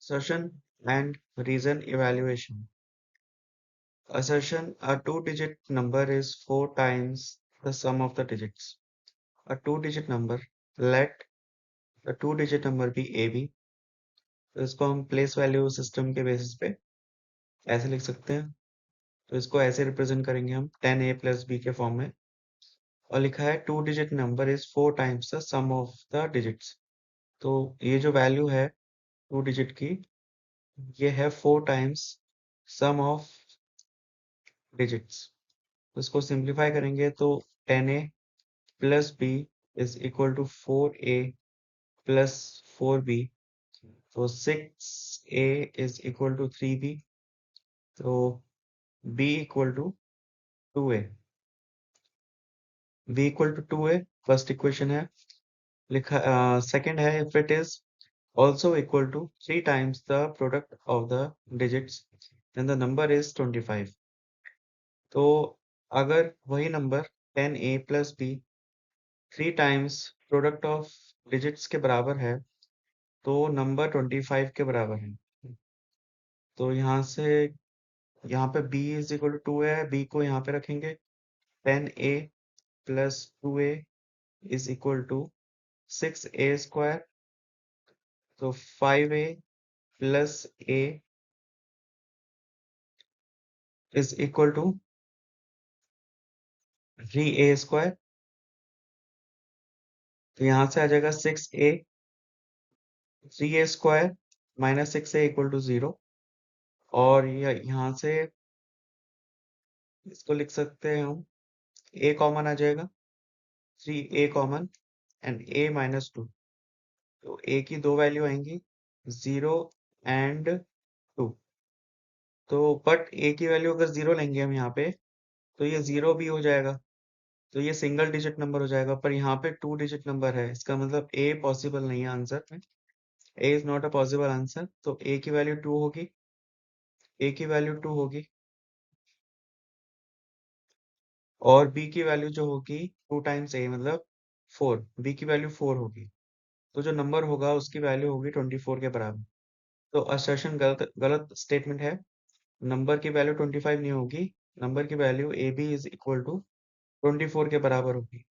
Assertion and reason evaluation. Assertion: a two-digit number is 4 times the sum of the digits. A two-digit number, let the two-digit number be AB. तो इसको हम place value system के basis पे ऐसे लिख सकते हैं। तो इसको ऐसे रिप्रेजेंट करेंगे हम 10A + B के फॉर्म में। और लिखा है two digit number is 4 times the sum of the digits. तो ये जो वैल्यू है टू डिजिट की, ये है 4 टाइम्स सम ऑफ डिजिट्स। तो इसको सिंप्लीफाई करेंगे तो 10A + B is equal to 4A + 4B। तो 6A is equal to 3B। तो B equal to 2A। B equal to 2A first equation है। लिखा सेकंड है, if it is also equal to 3 times the product of the digits, then the number is 25. तो अगर वही number 10A + B 3 times product of digits के बराबर है तो नंबर 25 के बराबर है। तो यहाँ पे B इज इक्वल टू 2 है, B को यहाँ पे रखेंगे। 10A + 2A is equal to 6A²। तो 5A + A is equal to 3A²। तो यहाँ से आ जाएगा 6A, 3A² - 6A = 0। और यहाँ से इसको लिख सकते हैं हम, A कॉमन आ जाएगा, 3A कॉमन एंड A - 2। तो A की दो वैल्यू आएंगी, 0 एंड 2। तो बट A की वैल्यू अगर 0 लेंगे हम यहाँ पे तो ये 0 भी हो जाएगा। तो ये सिंगल डिजिट नंबर हो जाएगा, पर यहाँ पे टू डिजिट नंबर है, इसका मतलब A पॉसिबल नहीं है आंसर में। A is not a possible answer. तो A की वैल्यू 2 होगी। A की वैल्यू 2 होगी और B की वैल्यू जो होगी 2 टाइम्स A मतलब 4। B की वैल्यू 4 होगी। तो जो नंबर होगा उसकी वैल्यू होगी 24 के बराबर। तो असर्शन गलत गलत स्टेटमेंट है। नंबर की वैल्यू 25 नहीं होगी, नंबर की value AB is equal to 24 के बराबर होगी।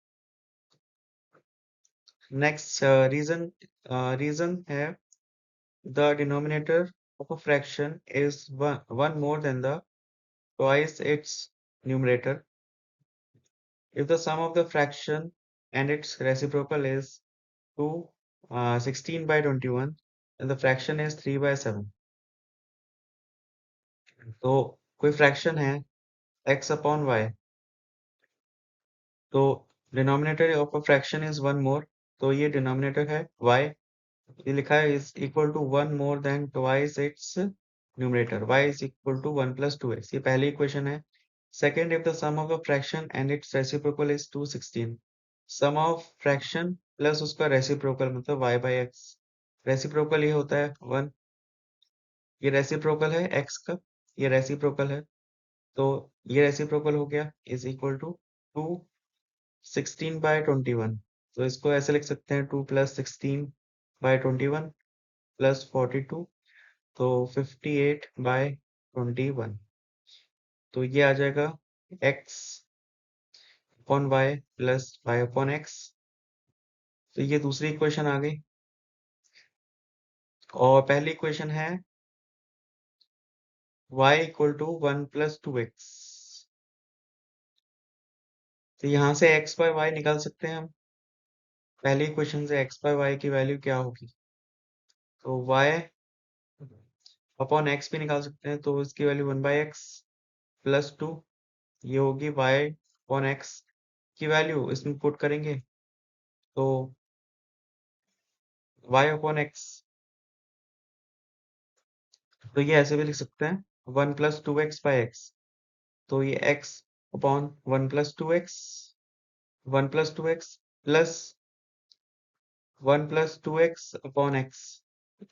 नेक्स्ट रीजन है, the denominator of a fraction is one more than the twice its numerator if the sum of the fraction and its reciprocal is 2 16/21 and the fraction is 3/7। तो कोई fraction है x/y, तो denominator of a fraction is one more. तो ये denominator है y, ये लिखा है is equal to one more than twice its numerator, y is equal to 1 + 2x। ये पहली इक्वेशन है। Second, if the sum of the fraction and its reciprocal is 216। Sum of fraction plus उसका reciprocal मतलब y/x। Reciprocal ये होता है 1। ये reciprocal है x का, ये रेसिप्रोकल है। तो ये रेसिप्रोकल हो गया इज इक्वल टू 2 16/21। तो इसको ऐसे लिख सकते हैं 2 + 16/21 + 42, तो 58/21। तो ये आ जाएगा x/y + y/x। तो ये दूसरी इक्वेशन आ गई। और पहली इक्वेशन है y = 1 + 2x। तो यहाँ से x/y निकाल सकते हैं हम। पहली इक्वेशन से x/y की वैल्यू क्या होगी? तो y/x भी निकाल सकते हैं। तो इसकी वैल्यू 1/x + 2, ये होगी y/x की वैल्यू इसमें पुट करेंगे तो y/x। तो ये ऐसे भी लिख सकते हैं 1 + 2x/x। तो ये x/1 + 2x, 1 + 2x plus 1 + 2x/x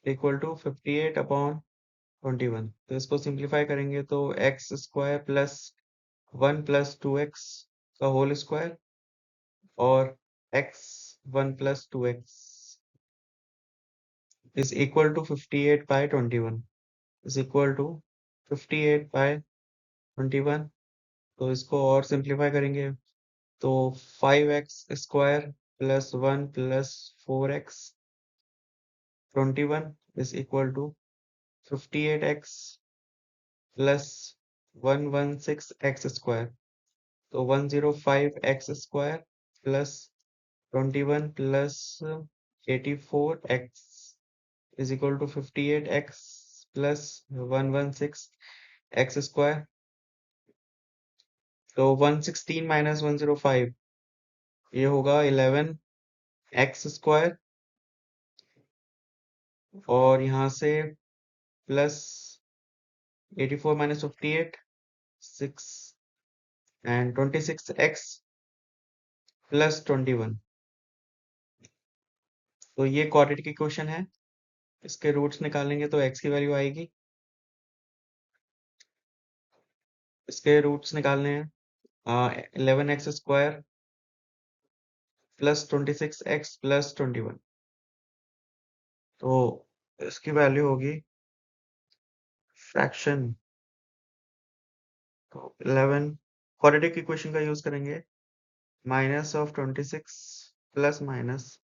equal to 58/21। तो इसको सिंप्लीफाई करेंगे तो x² + 1 + 2x का होल स्क्वायर और x 1 + 2x। is equal to 58 by 21 is equal to 58 by 21। तो इसको और सिंप्लीफाई करेंगे तो 5x square plus 1 plus 4x 21 is equal to 58x plus 116x square. तो 105x square plus 21 plus 84x is equal to 58x plus 116x square. तो 116 minus 105 ये होगा 11x square और यहाँ से plus 84 minus 58 6 and 26x plus 21। तो ये quadratic equation है। इसके रूट्स निकालेंगे तो x की वैल्यू आएगी। इसके रूट्स निकालने हैं 11x square plus 26x plus 21। तो इसकी वैल्यू होगी फ्रैक्शन। तो 11 क्वाड्रेटिक इक्वेशन का यूज करेंगे minus of 26 plus minus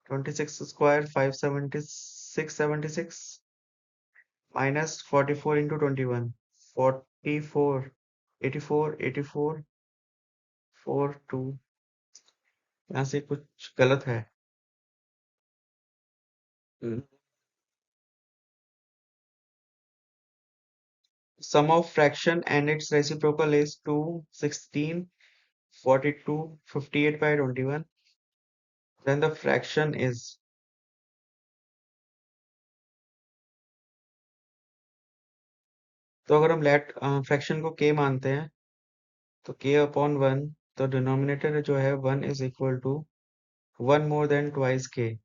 26 square 676 minus 44 into 21 44 84 84 42। यहाँ से कुछ गलत है। Sum of fraction and its reciprocal is 2, 16, 42, 58 by 21. Then the fraction is तो अगर हम लेट फ्रैक्शन को k मानते हैं तो k अपॉन 1 तो डिनोमिनेटर जो है 1 is equal to 1 more than twice k।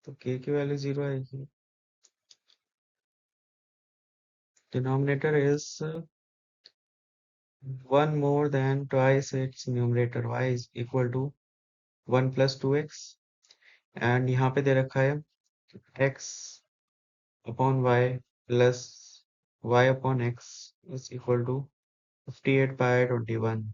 तो k की वैल्यू 0 आएगी। Denominator is 1 more than twice its numerator y is equal to 1 plus 2x and यहाँ पे दे रखा है x upon y plus y upon x is equal to 58 by 21।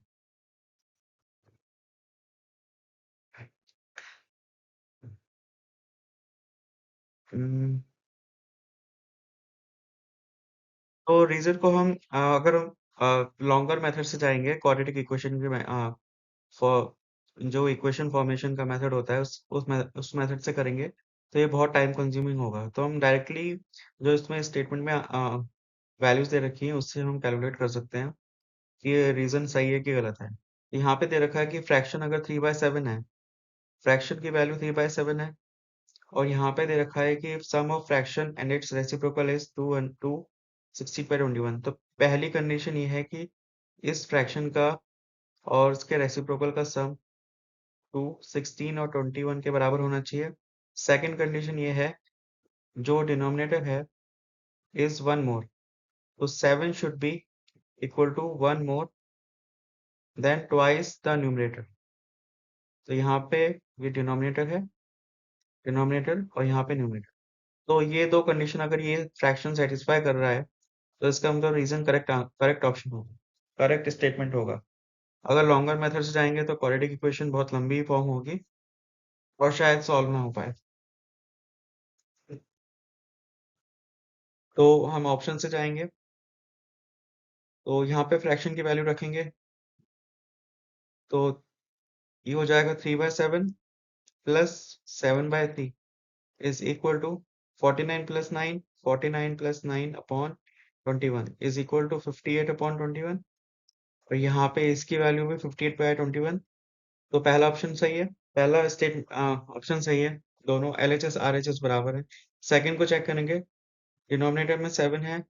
हम्म, तो reason को हम अगर हम लॉन्गर मेथड से जाएंगे क्वाड्रेटिक इक्वेशन के फॉर जो इक्वेशन फॉर्मेशन का मेथड होता है उस मेथड से करेंगे तो ये बहुत टाइम कंज्यूमिंग होगा। तो हम डायरेक्टली जो इसमें स्टेटमेंट में वैल्यूज दे रखी हैं उससे हम कैलकुलेट कर सकते हैं कि ये रीजन सही है कि गलत है। यहाँ पे दे रखा है कि फ्रैक्शन अगर 3/7 है, फ्रैक्शन की वैल्यू 3/7 है और यहाँ पे दे रखा है कि sum of fraction and its reciprocal is 2 and 2 60/21। तो पहली कंडीशन ये है कि इस फ्रैक्शन का और इसके रेसिप्रोकल का सम 2 16 और 21 के बराबर होना चाहिए। सेकंड कंडीशन ये है जो डिनोमिनेटर है इज 1 मोर, तो 7 should be equal to 1 more than twice the numerator. तो यहाँ पे ये डिनोमिनेटर और यहाँ पे न्यूमरेटर। तो ये दो कंडीशन अगर ये फ्रैक्शन सेटिस्फाई कर रहा है तो इसका मतलब रीजन करेक्ट ऑप्शन होगा, करेक्ट स्टेटमेंट होगा। अगर लॉन्गर मेथड से जाएंगे तो क्वाड्रेटिक इक्वेशन बहुत लंबी फॉर्म होगी और शायद सॉल्व ना हो पाए। तो हम ऑप्शन से जाएंगे तो यहाँ पे फ्रैक्शन की वैल्यू रखेंगे तो ये हो जाएगा 3/7 plus 7/3 is equal to 49 plus 9 49 plus 9 upon 21 is equal to 58 upon 21 और यहाँ पे इसकी वैल्यू भी 58 by 21। तो पहला ऑप्शन सही है, पहला स्टेट ऑप्शन सही है, दोनों LHS RHS बराबर है। सेकंड को चेक करेंगे, डिनोमिनेटर में 7 है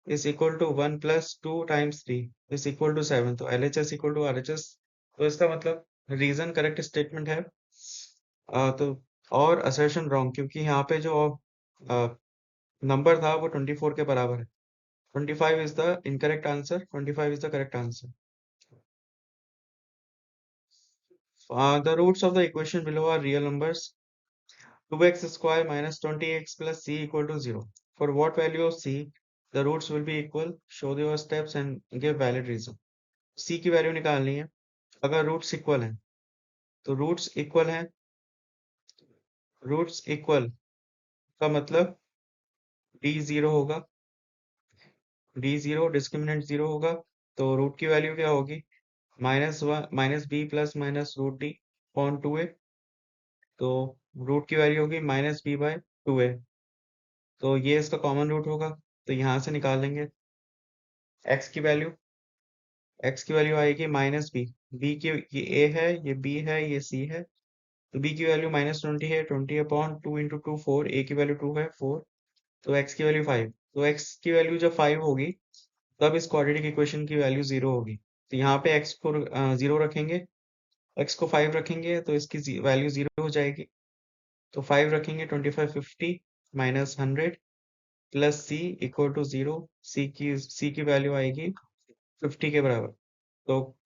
is equal to 1 plus 2 times 3 is equal to 7। तो LHS इक्वल टू RHS, तो इसका मतलब रीजन करेक्ट स्टेटमेंट है। तो और असर्शन रॉन्ग क्योंकि यहाँ पे जो नंबर था वो 24 के बराबर है। 25 is the incorrect answer, 25 is the correct answer. The roots of the equation below are real numbers. 2x square minus 20x plus c equal to 0. For what value of c the roots will be equal? Show your steps and give valid reason. c की value निकालनी है। अगर roots equal हैं तो roots equal का मतलब d 0 होगा, d 0 discriminant 0 होगा, तो रूट की वैल्यू क्या होगी? Minus b plus minus root d upon 2a, तो रूट की वैल्यू होगी माइनस बी बाय 2a, तो ये इसका कॉमन रूट होगा, तो यहाँ से निकाल लेंगे x की वैल्यू। x की वैल्यू आएगी माइनस बी, बी की ये a है, ये b है, ये c है, तो b की वैल्यू -20 है, 20 अपॉन 2 इंटू 2 4, a की वैल्यू 2 है 4, तो x की वैल्यू 5, तो x की वैल्यू जब 5 होगी तब इस क्वाड्रेटिक इक्वेशन की वैल्यू 0 होगी, तो यहाँ पे x को 0 रखेंगे, x को 5 रखेंगे तो इसकी वैल्यू 0 हो जाएगी, तो 5 रखेंगे 25 50 minus 100 plus c equal to 0, c की वैल्यू आएगी 50 के बराबर, तो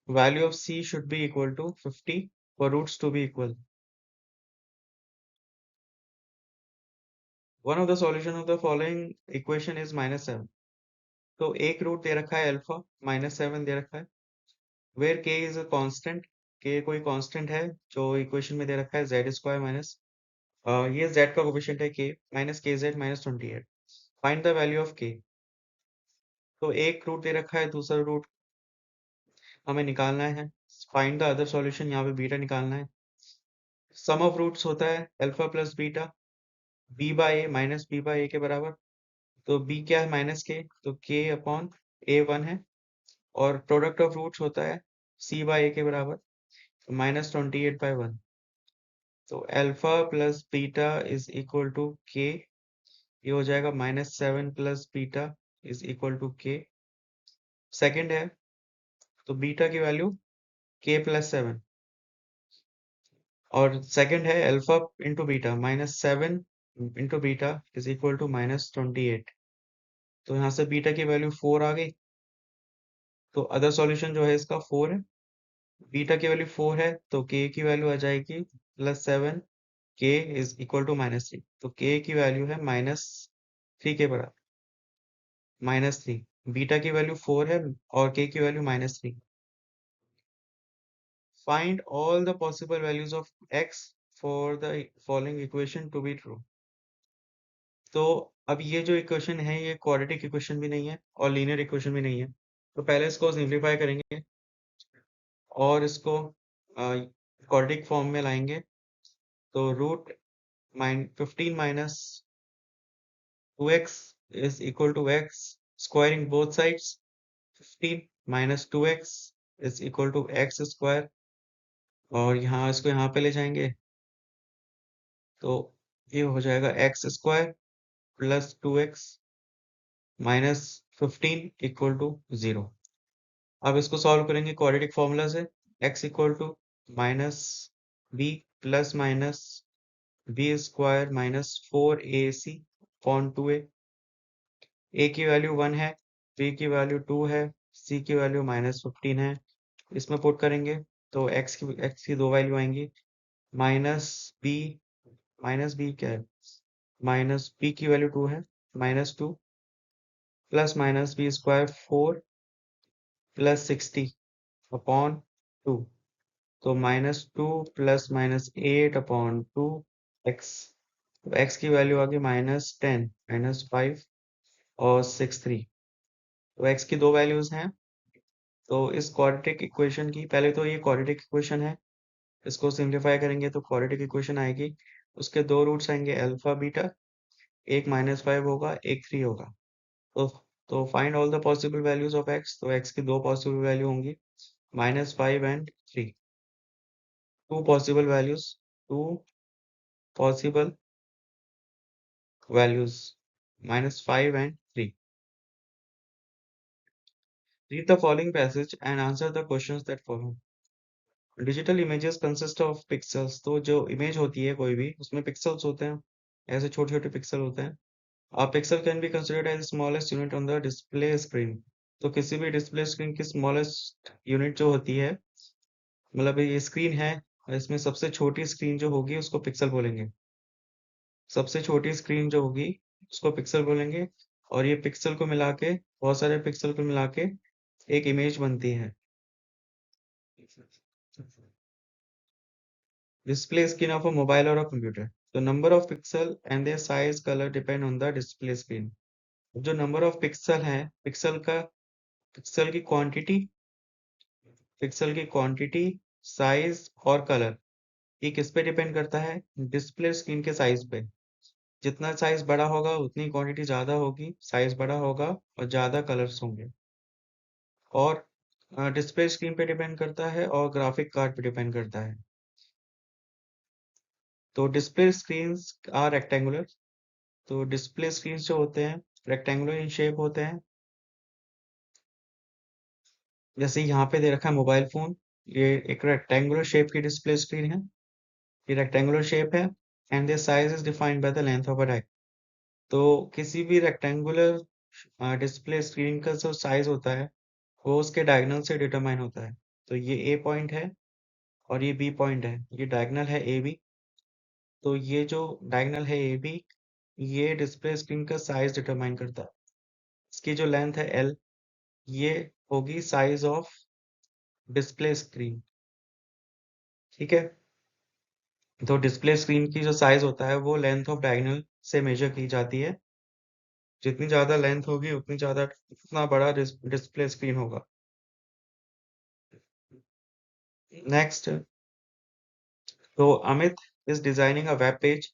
value of c should be equal to 50 for roots to be equal. One of the solution of the following equation is -7. तो एक रूट दे रखा है अल्फा, -7 दे रखा है, where k is a constant, k कोई कांस्टेंट है जो इक्वेशन में दे रखा है z स्क्वायर माइनस, ये z का कोफिशिएंट है k माइनस के Z minus 28। Find the value of k। तो एक रूट दे रखा है, दूसरा रूट हमें निकालना है। फाइंड द अदर सॉल्यूशन, यहाँ पे बीटा निकालना है। सम ऑफ रूट्स होता है alpha plus beta, b by A minus B by A के बराबर, तो b क्या है माइनस के, तो k अपॉन ए 1 है, और प्रोडक्ट ऑफ रूट्स होता है c बाय ए के बराबर, तो -28/1, तो alpha plus beta is equal to k, ये हो जाएगा -7 plus beta is equal to k। Second है तो बीटा की वैल्यू k प्लस 7, और सेकंड है alpha into beta, -7 into beta is equal to -28, तो यहाँ से बीटा की वैल्यू 4 आ गई, तो अदर सॉल्यूशन जो है इसका 4 है। बीटा की वैल्यू 4 है तो k की वैल्यू आ जाएगी +7, k इज इक्वल टू -3, तो k की वैल्यू है -3 के बराबर, -3, बीटा की वैल्यू 4 है और k की value -3। Find all the possible values of x for the following equation to be true. तो अब ये जो इक्वेशन है ये क्वाड्रेटिक इक्वेशन भी नहीं है और लीनियर इक्वेशन भी नहीं है, तो पहले इसको सिंप्लीफाई करेंगे और इसको क्वाड्रेटिक फॉर्म में लाएंगे, तो root 15 minus 2x is equal to x, squaring both sides, 15 minus 2x is equal to x square, और यहाँ इसको यहाँ पे ले जाएंगे तो ये हो जाएगा x square plus 2x minus 15 equal to 0। अब इसको सॉल्व करेंगे क्वाड्रेटिक फॉर्मूला से, x equal to minus b plus minus B square minus 4ac upon 2a, a की वैल्यू 1 है, b की वैल्यू 2 है, c की वैल्यू -15 है, इसमें पुट करेंगे तो x की दो वैल्यू आएंगी, -b, -b क्या है, -b की वैल्यू 2 है, -2 plus minus B square 4 plus 60 upon 2, तो -2 प्लस -8 अपॉन 2 x, तो x की वैल्यू आ गई -10 -5 और 6 3, तो x की दो वैल्यूज हैं, तो इस क्वाड्रेटिक इक्वेशन की, पहले तो ये क्वाड्रेटिक इक्वेशन है, इसको सिंप्लीफाई करेंगे तो क्वाड्रेटिक इक्वेशन आएगी, उसके दो रूट्स आएंगे अल्फा बीटा, एक -5 होगा एक 3 होगा, तो तो find all the possible values of x, तो x की दो पॉसिबल वैल्यू होंगी -5 and 3, two possible values, two possible values -5 and 3। Read the following passage and answer the questions that follow. Digital images consist of pixels, तो जो image होती है कोई भी उसमें पिक्सल्स होते हैं, ऐसे छोटे छोटे पिक्सल होते हैं। A pixel can be considered as smallest unit on the display screen, तो किसी भी डिस्प्ले स्क्रीन की स्मॉलेस्ट यूनिट जो होती है, मतलब ये स्क्रीन है, इसमें सबसे छोटी स्क्रीन जो होगी उसको पिक्सल बोलेंगे। सबसे छोटी स्क्रीन जो होगी उसको पिक्सल बोलेंगे, और ये पिक्सल को मिला के, बहुत सारे पिक्सल को मिला के एक इमेज बनती है। Display screen of a mobile or a computer. The number of pixel and their size color depend on the display screen. जो नंबर ऑफ पिक्सल है, पिक्सल की क्वांटिटी, साइज और कलर, ये किस पे डिपेंड करता है? डिस्प्ले स्क्रीन के साइज पे। जितना साइज बड़ा होगा उतनी क्वांटिटी ज्यादा होगी, साइज बड़ा होगा और ज्यादा कलर्स होंगे। और डिस्प्ले स्क्रीन पे डिपेंड करता है और ग्राफिक कार्ड पे डिपेंड करता है। तो डिस्प्ले स्क्रीन्स आर रेक्टेंगुलर। तो डिस्प्ले स्क्रीन्स जो होते हैं रेक्टेंगुलर इन शेप होते हैं। जैसे यहाँ पे दे रखा है मोबाइल फोन, ये एक रेक्टेंगुलर शेप की डिस्प्ले स्क्रीन है, ये रेक्टेंगुलर शेप है, and the size is defined by the length of a diagonal. तो किसी भी रेक्टेंगुलर डिस्प्ले स्क्रीन का जो साइज होता है वो उसके डायगोनल से डिटरमाइन होता है। तो ये ए पॉइंट है और ये बी पॉइंट है, ये डायगोनल है ए बी। तो ये जो डायगोनल है ए बी, ये डिस्प्ले स्क्रीन का साइज डिटरमाइन करता है। इसकी जो लेंथ है एल, ये होगी साइज ऑफ डिस्प्ले स्क्रीन। ठीक है। तो डिस्प्ले स्क्रीन की जो साइज होता है वो लेंथ ऑफ डायगोनल से मेजर की जाती है। जितनी ज्यादा लेंथ होगी उतनी ज्यादा, उतना बड़ा डिस्प्ले स्क्रीन होगा। नेक्स्ट, तो Amit is designing a web page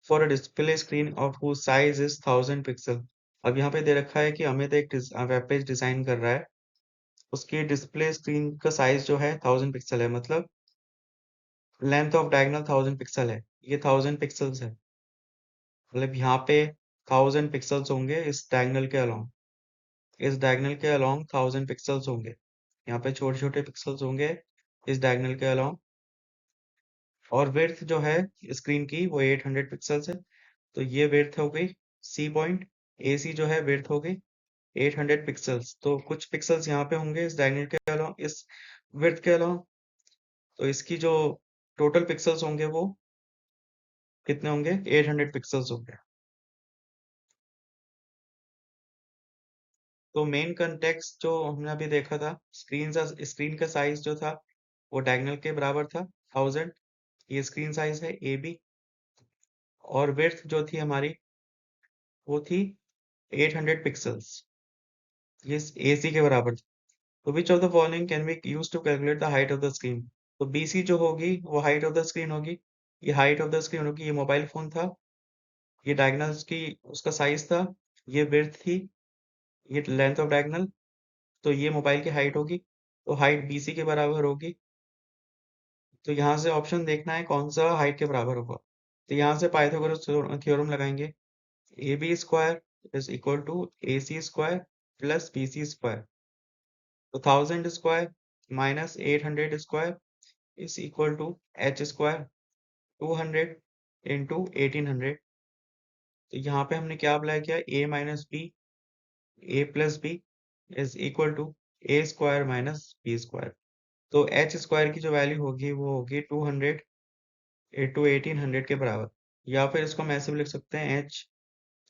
for a display screen of whose size is 1000 pixel. अब यहाँ पे दे रखा है कि अमित एक वेब पेज डिजाइन कर रहा है, उसकी डिस्प्ले स्क्रीन का साइज जो है 1000 पिक्सल है, मतलब लेंथ ऑफ डायगोनल 1000 पिक्सल है, ये 1000 पिक्सल्स है। मतलब यहाँ पे 1000 पिक्सल्स होंगे इस डायगोनल के अलोंग, इस डायगोनल के अलोंग 1000 पिक्सल्स होंगे। यहाँ पे छोटे छोटे पिक्सल्स होंगे इस डायगोनल के अलोंग। और विड्थ जो है स्क्रीन की वो 800 पिक्सल्स है। तो ये विड्थ हो गई सी पॉइंट, ए सी जो है विड्थ हो गई 800 पिक्सल्स। तो कुछ पिक्सल्स यहाँ पे होंगे इस डायगोनल के अलोंग, इस विड्थ के अलोंग। तो इसकी जो टोटल पिक्सल्स होंगे वो कितने होंगे? 800 पिक्सल्स होंगे। तो मेन कंटेक्स्ट जो हमने अभी देखा था, स्क्रीन का साइज जो था वो डायगोनल के बराबर था 1000। ये स्क्रीन साइज है ए बी, और विड्थ जो थी हमारी वो थी 800 पिक्सल्स, ये ए सी के बराबर थी। तो which of the following can be use to calculate the height of the screen? तो बी सी जो होगी वो हाइट ऑफ द स्क्रीन होगी। ये हाइट ऑफ द स्क्रीन होगी, ये मोबाइल फोन था, ये डायगोनल्स की उसका साइज था, ये विड्थ थी, ये लेंथ ऑफ डायगोनल। तो ये मोबाइल की हाइट होगी, तो हाइट बी सी के बराबर होगी। तो यहाँ से ऑप्शन देखना है कौन सा हाइट के बराबर होगा। तो यहाँ से पाइथागोरस थ्योरम लगाएंगे। A B square is equal to A C square plus B C square. तो 1000 square minus 800 square is equal to H square 200 into 1800। तो यहाँ पे हमने क्या अप्लाई किया? A minus B, A plus B is equal to A square minus B square. तो H square की जो वैल्यू होगी वो होगी 200 इंटू 1800 के बराबर। या फिर इसको हम ऐसे भी लिख सकते हैं, h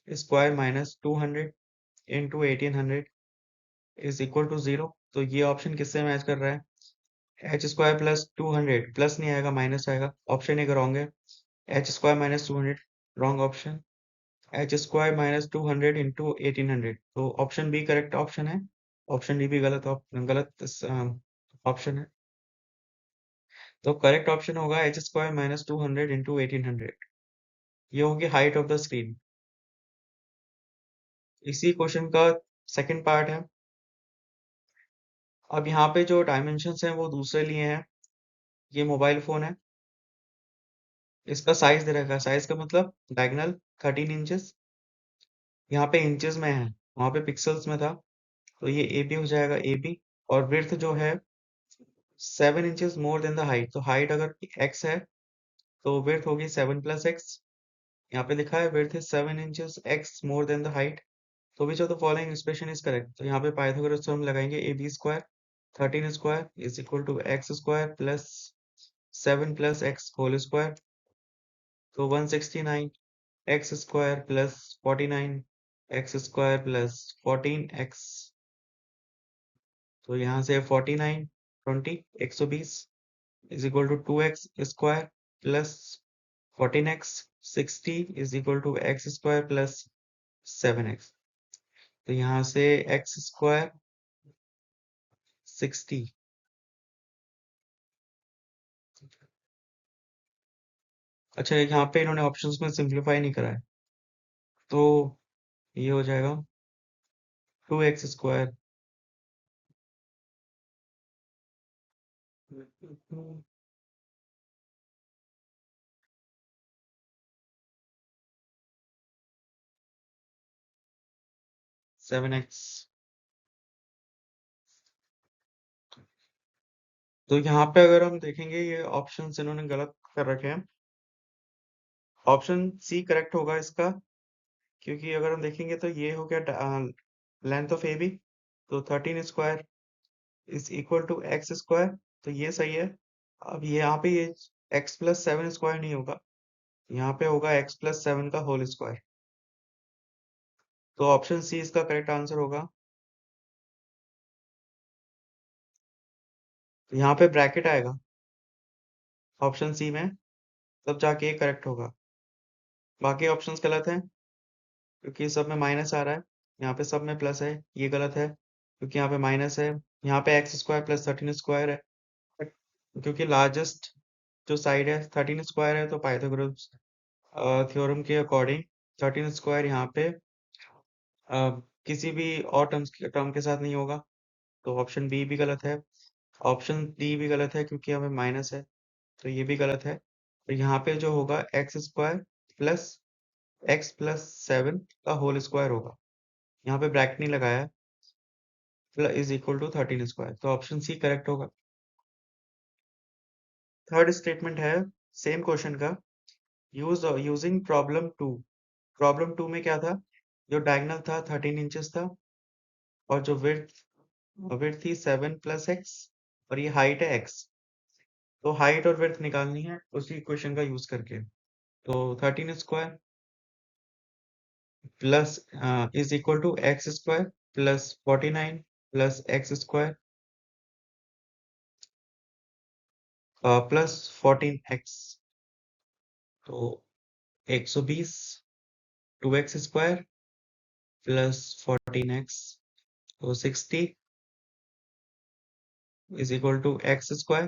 square minus 200 into 1800 is equal to 0। तो ये ऑप्शन किससे मैच कर रहा है? एच स्क्वायर प्लस 200, प्लस नहीं आएगा माइनस आएगा, ऑप्शन एक रॉन्ग है। H square minus 200 wrong option. H square minus 200 into 1800, तो ऑप्शन बी करेक्ट ऑप्शन है। ऑप्शन डी भी गलत ऑप्शन है। तो करेक्ट ऑप्शन होगा एच स्क्वायर माइनस 200 इंटू 1800। ये होगी हाइट ऑफ द स्क्रीन। इसी क्वेश्चन का सेकंड पार्ट है। अब यहाँ पे जो डायमेंशंस हैं वो दूसरे लिए हैं। ये मोबाइल फोन है, इसका साइज दे रखा है, साइज का मतलब डायगोनल 13 इंचेस। यहाँ पे इंचेस में है, वहां पे पिक्सल्स में था, तो ये ए बी हो जाएगा ए बी। और विड्थ जो है 7 inches more than the height. तो हाइट अगर एक्स है तो विड्थ होगी 7 + x। यहाँ पे लिखा है width is 7 inches, X more than the height. तो which of the following expression is correct? तो यहाँ पे पाइथागोरस थ्योरम लगाएंगे। A B square 13 square is equal to x square plus 7 + x whole square. तो 169 X square plus 49 X square plus 14x, तो यहाँ से 49 20 120 is equal to 2x square plus 14x 60 is equal to x square plus 7x। तो यहाँ से x square 60, अच्छा यहाँ पे इन्होंने ऑप्शंस में सिंप्लीफाई नहीं करा है, तो ये हो जाएगा 2x स्क्वायर 7x। तो यहाँ पे अगर हम देखेंगे ये ऑप्शंस इन्होंने गलत कर रखे हैं। ऑप्शन सी करेक्ट होगा इसका, क्योंकि अगर हम देखेंगे तो ये हो गया लेंथ ऑफ ए बी, तो 13 square is equal to x square, तो ये सही है। अब यहाँ पे ये एक्स प्लस 7 स्क्वायर नहीं होगा, यहाँ पे होगा एक्स प्लस 7 का होल स्क्वायर, तो ऑप्शन सी इसका करेक्ट आंसर होगा। तो यहाँ पे ब्रैकेट आएगा ऑप्शन सी में, तब जाके ये करेक्ट होगा। बाकी ऑप्शंस गलत हैं, क्योंकि सब में माइनस आ रहा है, यहाँ पे सब में प्लस है, ये गलत है क्योंकि यहाँ पे माइनस है। यहाँ पे एक्स स्क्वायर प्लस 13 स्क्वायर है, but क्योंकि लार्जेस्ट जो साइड है 13 स्क्वायर है, तो पाइथागोरस थ्योरम के अकॉर्डिंग 13 स्क्वायर यहाँ पे किसी भी और टर्म के साथ नहीं होगा, तो ऑप्शन बी भी गलत है। ऑप्शन डी भी गलत है क्योंकि यहाँ पे माइनस है, तो ये भी गलत है। तो यहाँ पे जो होगा x square plus x plus 7 का होल स्क्वायर होगा, यहाँ पे ब्रैकेट नहीं लगाया है, इज इक्वल टू 13 स्क्वायर, तो ऑप्शन सी करेक्ट होगा। थर्ड स्टेटमेंट है सेम क्वेश्चन का, using problem two. Problem two में क्या था, जो डायगोनल था 13 इंचेस था, और जो विड्थ विड्थ थी 7 प्लस एक्स, और ये हाइट है एक्स, तो हाइट और विड्थ निकालनी है उसी इक्वेशन का यूज करके। तो 13 square plus is equal to x square plus 49 plus x square plus 14x, तो 120 2x स्क्वायर प्लस 14x, तो 60 is equal to x square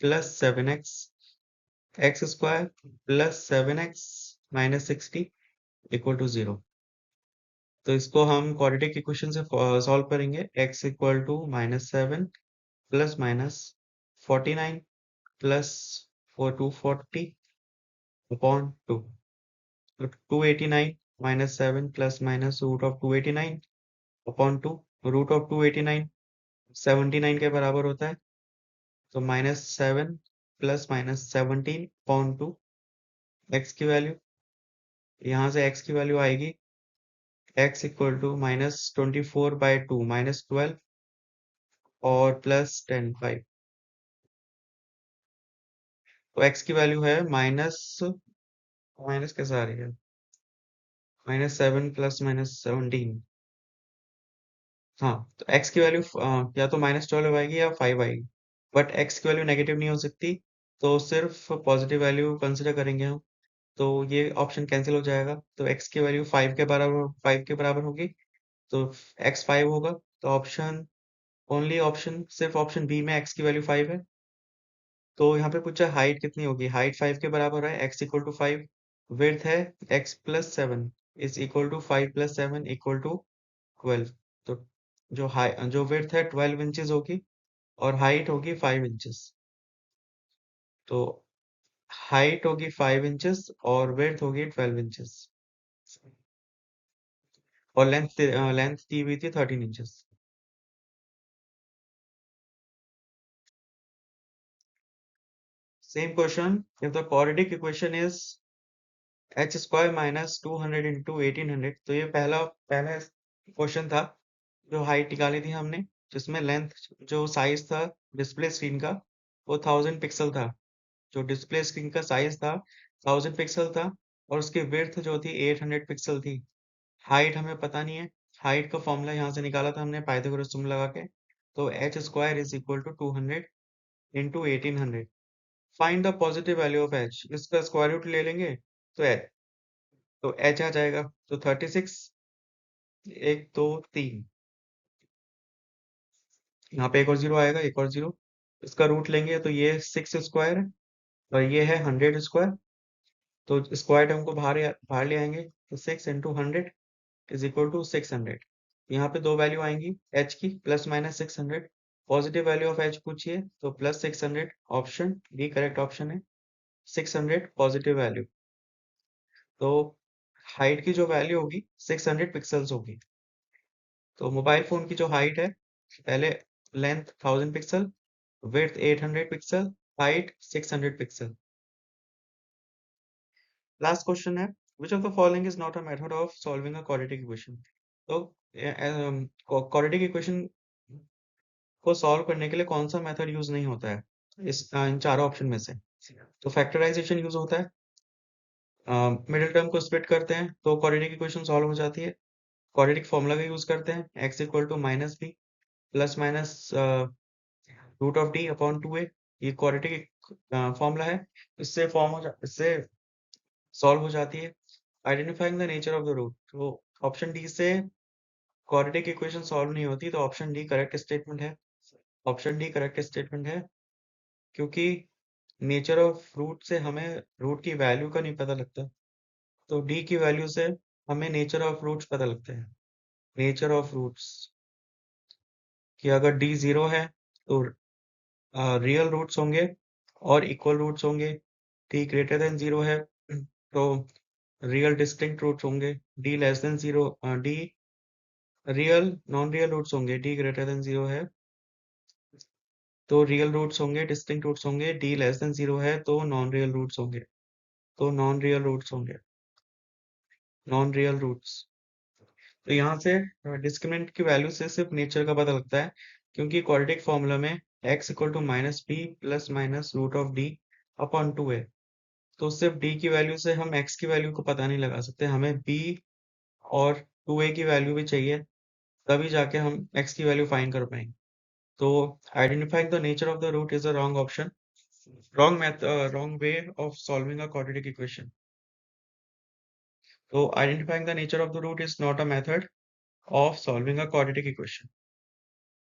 plus 7x, x square plus 7x minus 60 equal to 0। तो इसको हम quadratic equation से solve करेंगे। x equal to -7 plus minus 49 plus 240 upon 2, तो 289 -7 plus minus root of 289 upon 2, root of 289 79 के बराबर होता है, तो -7 प्लस माइनस 17 अपॉन 2, x की वैल्यू, यहाँ से x की वैल्यू आएगी x इक्वल टू -24/2 -12 और प्लस 10 5, तो x की वैल्यू है माइनस माइनस कैसे आ रही है, -7 प्लस -17, हाँ, तो x की वैल्यू या तो -12 आएगी या 5 आएगी, बट x की वैल्यू नेगेटिव नहीं हो सकती, तो सिर्फ पॉजिटिव वैल्यू कंसिडर करेंगे हम, तो ये ऑप्शन कैंसिल हो जाएगा, तो x की वैल्यू 5 के बराबर होगी, तो x 5 होगा, तो ऑप्शन ओनली ऑप्शन सिर्फ ऑप्शन बी में x की वैल्यू 5 है। तो यहाँ पे पूछा हाइट कितनी होगी, हाइट 5 के बराबर है, x इक्वल टू 5, विड्थ है x plus 7 is equal to 5 plus 7 equal to 12, तो जो विड्थ है 12 इंचेस होगी और हाइट होगी 5 इंचेस, तो हाइट होगी 5 इंचेस और विड्थ होगी 12 इंचेस, और लेंथ दी हुई थी 13 inches. Same question, if the quadratic equation is H square minus 200 into 1800, तो ये पहला पहला क्वेश्चन था जो हाइट निकाली थी हमने, जिसमें लेंथ जो साइज था डिस्प्ले स्क्रीन का वो 1000 पिक्सल था, जो डिस्प्ले स्क्रीन का साइज था 1000 पिक्सल था, और उसकी विड्थ जो थी 800 पिक्सल थी। हाइट हमें पता नहीं है, हाइट का फॉर्मूला यहाँ से निकाला था हमने पाइथागोरस थ्योरम लगा के। तो h square is equal to 200 into 1800। Find the positive value of h, इसका स्क्वायर रूट ले लेंगे तो h आ जाएगा। तो 36, 1 2 3, यहाँ पे एक और जीरो आएगा, एक और जीरो, इसका रूट लेंगे तो ये 6 स्क्वायर है और ये है 100 स्क्वायर। तो स्क्वायर टर्म को बाहर ले आएंगे तो 6 इंटू 100 इज इक्वल टू 600। यहाँ पे दो वैल्यू आएंगी h की, plus minus 600। Positive value of h पूछिए तो plus 600, option D correct option है, 600 पॉजिटिव वैल्यू। तो हाइट की जो वैल्यू होगी 600 पिक्सल्स होगी। तो मोबाइल फोन की जो हाइट है, पहले length 1000 pixel, width 800 pixel, height 600 pixel. Last question है, which of the following is not a method of solving a quadratic equation? तो क्वाड्रेटिक इक्वेशन को सॉल्व करने के लिए कौन सा मेथड यूज नहीं होता है इन चारों ऑप्शन में से? तो फैक्टराइजेशन यूज होता है, मिडिल टर्म को स्प्लिट करते हैं तो क्वाड्रेटिक इक्वेशन सॉल्व हो जाती है। क्वाड्रेटिक फॉर्मूला का यूज करते हैं, x equal to minus b plus minus root of d upon 2a। ये क्वाड्रेटिक फॉर्मूला है, इससे सॉल्व हो जाती है। Identifying the nature of the root, तो ऑप्शन डी से क्वाड्रेटिक इक्वेशन सॉल्व नहीं होती, तो ऑप्शन डी करेक्ट स्टेटमेंट है। ऑप्शन डी करेक्ट स्टेटमेंट है, क्योंकि नेचर ऑफ रूट से हमें रूट की वैल्यू का नहीं पता लगता। तो डी की वैल्यू से हमें नेचर ऑफ रूट्स पता लगते हैं। नेचर ऑफ रूट्स कि अगर डी जीरो है तो रियल रूट्स होंगे और इक्वल रूट्स होंगे। डी ग्रेटर देन जीरो है तो रियल डिस्टिंक्ट रूट्स होंगे। D less than zero, D real non real roots होंगे। डी ग्रेटर देन जीरो है तो रियल रूट्स होंगे, डिस्टिंक्ट रूट्स होंगे। डी लेस देन जीरो है तो नॉन रियल रूट्स होंगे। तो नॉन रियल रूट्स होंगे, नॉन रियल रूट्स। तो यहाँ से डिस्क्रिमिनेंट की वैल्यू से सिर्फ नेचर का पता लगता है, क्योंकि क्वाड्रेटिक फॉर्मूला में x equal to minus b plus minus root of d upon 2 है। तो सिर्फ डी की वैल्यू से हम x की वैल्यू को पता नहीं लगा सकते, हमें b और 2a की वैल्यू भी चाहिए, तभी जाके हम x की वैल्यू फाइंड कर पाएंगे। तो identifying the nature of the root is a wrong option, wrong way of solving a quadratic equation. So identifying the nature of the root is not a method of solving a quadratic equation.